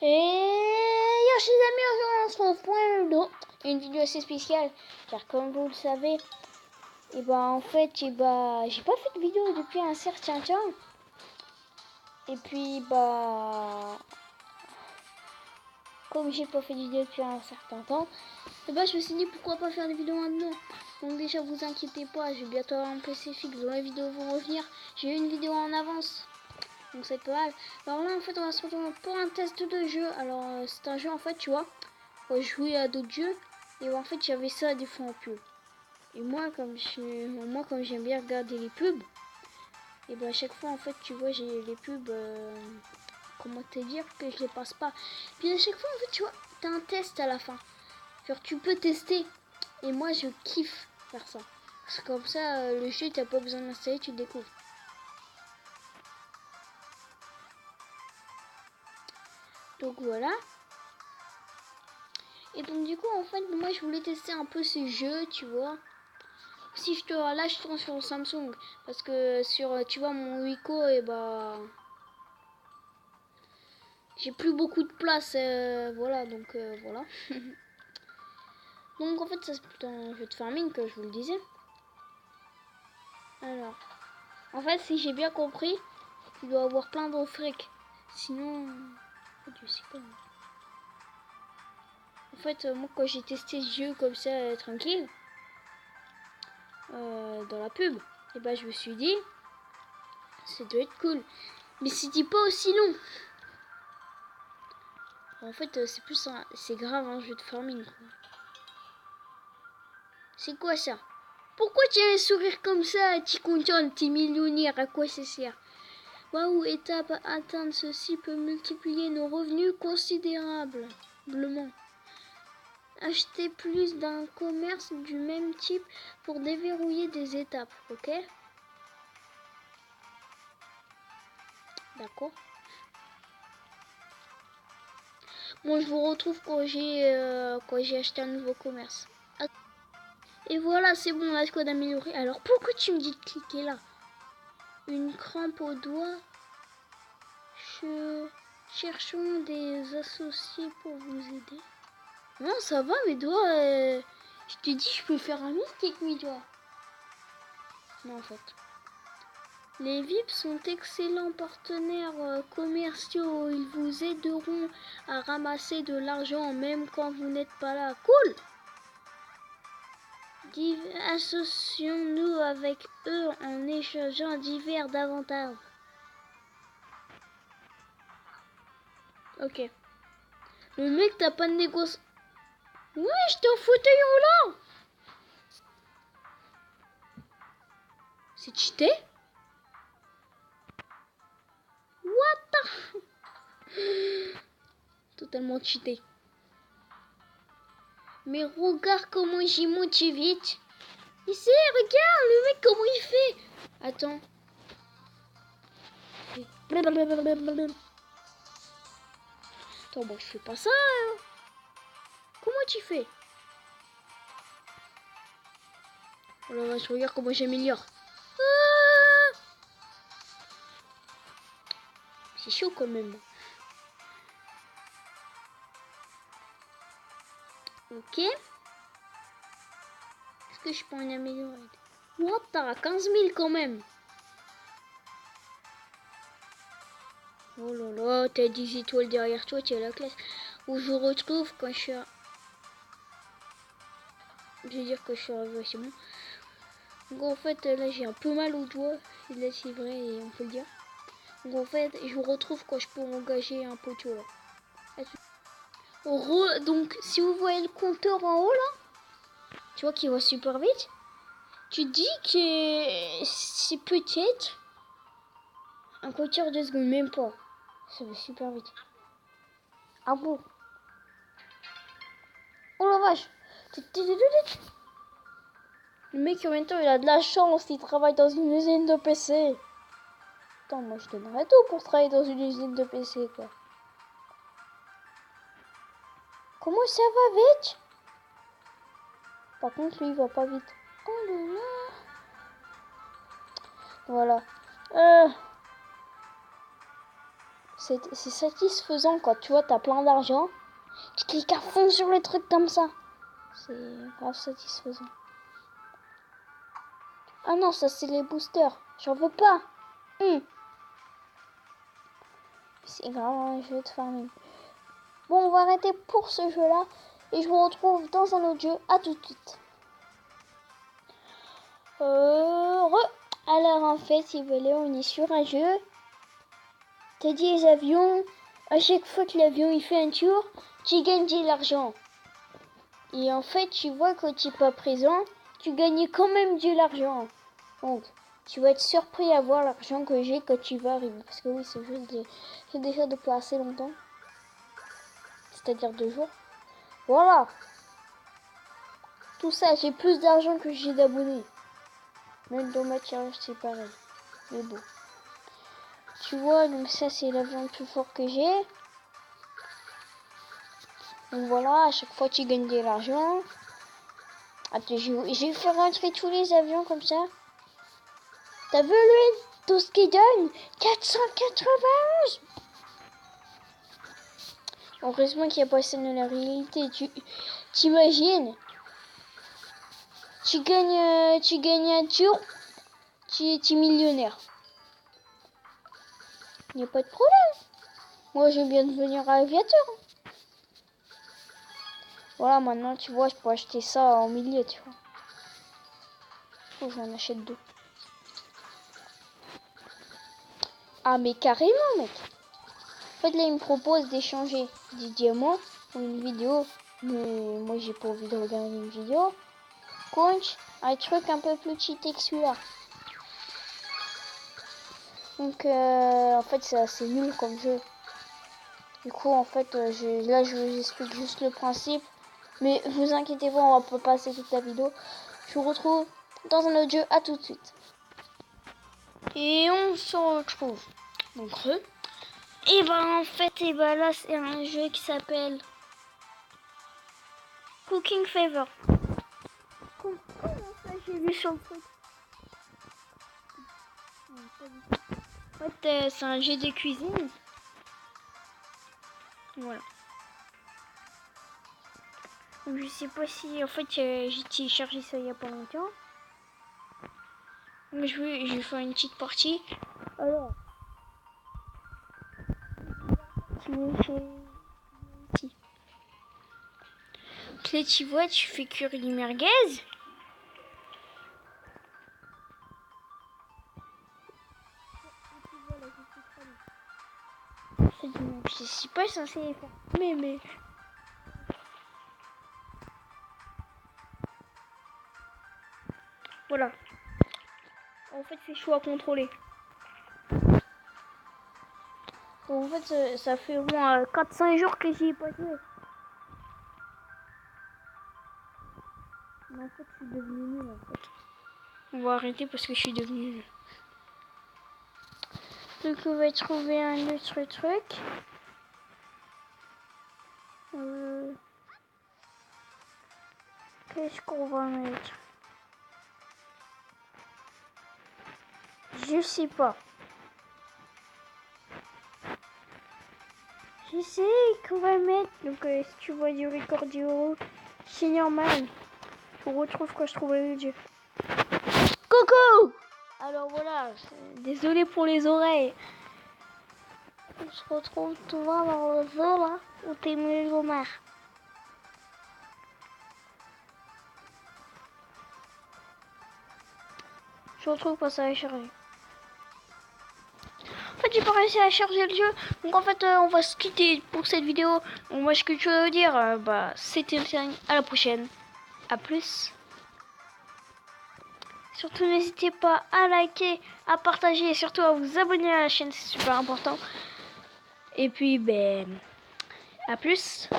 Et yo chers amis, on se retrouve pour une vidéo assez spéciale. Car comme vous le savez, et en fait, j'ai pas fait de vidéo depuis un certain temps. Et puis comme j'ai pas fait de vidéo depuis un certain temps, je me suis dit pourquoi pas faire des vidéos maintenant. Donc déjà vous inquiétez pas, je vais bientôt avoir un PC fixe dont les vidéos vont revenir. J'ai eu une vidéo en avance. Donc c'est pas mal. Alors là en fait on va se retrouver pour un test de jeu. Alors c'est un jeu en fait tu vois. On va jouer à d'autres jeux. Et en fait j'avais ça des fois en pub. Et moi comme j'aime bien regarder les pubs. Et à chaque fois en fait tu vois j'ai les pubs. Comment te dire que je les passe pas. Puis à chaque fois en fait tu vois t'as un test à la fin. Genre tu peux tester. Et moi je kiffe faire ça. Parce que comme ça le jeu t'as pas besoin d'installer, tu le découvres. Donc voilà. Et donc du coup en fait moi je voulais tester un peu ces jeux tu vois. Si je te là je tourne sur Samsung parce que sur tu vois mon Wiko et j'ai plus beaucoup de place voilà donc voilà. Donc en fait ça c'est plutôt un jeu de farming que je vous le disais. Alors en fait si j'ai bien compris tu dois avoir plein de fric sinon je sais pas. En fait moi quand j'ai testé ce jeu comme ça tranquille dans la pub et je me suis dit ça doit être cool. Mais c'était pas aussi long. En fait, c'est plus c'est grave un jeu de farming. C'est quoi ça? Pourquoi tu as un sourire comme ça? Tu es content, tu es millionnaire, à quoi ça sert? Waouh, étape à atteindre, ceci peut multiplier nos revenus considérablement. Acheter plus d'un commerce du même type pour déverrouiller des étapes, ok? D'accord. Moi, je vous retrouve quand j'ai acheté un nouveau commerce. Et voilà, c'est bon, la squad améliorée. Alors, pourquoi tu me dis de cliquer là? Une crampe au doigt. Cherchons des associés pour vous aider. Non, ça va, mes doigts. Je te dis, je peux faire un mythe avec mes doigts. Non, en fait. Les VIP sont excellents partenaires commerciaux. Ils vous aideront à ramasser de l'argent même quand vous n'êtes pas là. Cool! Associons-nous avec eux en échangeant divers avantages. Ok. Le mec, t'as pas de négoce. Ouais, j'étais en fauteuil roulant. C'est cheaté? What the... Totalement cheaté. Mais regarde comment j'y monte vite. Ici, regarde le mec comment il fait. Attends. Attends, bon, je fais pas ça. Hein. Comment tu fais? Oh la vache, regarde comment j'améliore. Ah, c'est chaud quand même. Ok. Est-ce que je peux en améliorer? What, t'as 15 000 quand même. Oh là là, t'as 10 étoiles derrière toi, tu es à la classe. Où je retrouve quand je suis... Je veux dire que je suis arrivé, c'est bon. Donc en fait, là j'ai un peu mal au doigt. Et là c'est vrai, et on peut le dire. Donc en fait, je vous retrouve quand je peux engager un poteau là. Donc si vous voyez le compteur en haut là, tu vois qu'il va super vite. Tu dis que c'est peut-être un compteur de secondes, même pas. Ça va super vite. Ah bon? Oh la vache! Le mec en même temps il a de la chance, il travaille dans une usine de PC. Attends, moi je donnerais tout pour travailler dans une usine de PC quoi. Comment ça va vite? Par contre lui il va pas vite. Oh là là. Voilà. c'est satisfaisant quand tu vois, t'as plein d'argent. Tu cliques à fond sur les trucs comme ça. C'est grave satisfaisant. Ah non, ça c'est les boosters. J'en veux pas. C'est grave un jeu de farming. Bon, on va arrêter pour ce jeu-là. Et je vous retrouve dans un autre jeu. À tout de suite. Alors en fait, si vous voulez, on est sur un jeu. T'as dit les avions. À chaque fois que l'avion il fait un tour, tu gagnes de l'argent. Et en fait, tu vois, quand tu n'es pas présent, tu gagnes quand même de l'argent. Donc, tu vas être surpris à voir l'argent que j'ai quand tu vas arriver. Parce que oui, ce jeu, j'ai déjà depuis assez longtemps. C'est-à-dire 2 jours. Voilà. Tout ça, j'ai plus d'argent que j'ai d'abonnés. Même dans ma tirage, c'est pareil. Mais bon. Tu vois, donc ça, c'est l'avion le plus fort que j'ai. Donc voilà, à chaque fois, tu gagnes de l'argent. Attends, je vais faire rentrer tous les avions comme ça. T'as vu lui, tout ce qu'il donne? 491. Heureusement qu'il n'y a pas ça dans la réalité. T'imagines? Tu gagnes un tour, tu es millionnaire. Il n'y a pas de problème. Moi, je viens de devenir aviateur. Voilà, maintenant, tu vois, je peux acheter ça en milliers, tu vois. Faut que j'en achète 2. Ah, mais carrément, mec. En fait, là, il me propose d'échanger des diamants pour une vidéo. Mais moi, j'ai pas envie de regarder une vidéo. Contre un truc un peu plus cheaté que celui-là. Donc, en fait, c'est assez nul comme jeu. Du coup, en fait, là, je vous explique juste le principe. Mais vous inquiétez pas, on va pas passer toute la vidéo. Je vous retrouve dans un autre jeu. À tout de suite. Et on se retrouve. Donc, et ben en fait, et ben là, c'est un jeu qui s'appelle Cooking Fever. Comment ça, j'ai vu sur le truc? En fait, c'est un jeu de cuisine. Voilà. Donc, je sais pas si, en fait, j'ai téléchargé ça il y a pas longtemps. Donc, je vais faire une petite partie. Alors, tu veux faire ici. Donc là, tu vois, tu fais cuire les merguez. Je suis pas censé les faire. Mais. Voilà. En fait, c'est chaud à contrôler. Donc, en fait, ça fait au moins 4-5 jours que j'y ai pas joué. Mais en fait, je suis devenu nul, en fait. On va arrêter parce que je suis devenu nul. Donc, on va trouver un autre truc. Qu'est-ce qu'on va mettre? Je sais pas. Je sais qu'on va mettre. Donc, si tu vois du record du haut, c'est normal. Je retrouve quand je trouve le jeu. Coucou! Alors voilà, désolé pour les oreilles. On se retrouve tout voir dans le zoo là, où t'es millionnaire. Je retrouve pas ça à charger. En fait, j'ai pas réussi à charger le jeu. Donc en fait, on va se quitter pour cette vidéo. Donc, moi, ce que je veux dire, c'était à la prochaine. A plus. Surtout, n'hésitez pas à liker, à partager et surtout à vous abonner à la chaîne, c'est super important. Et puis, à plus.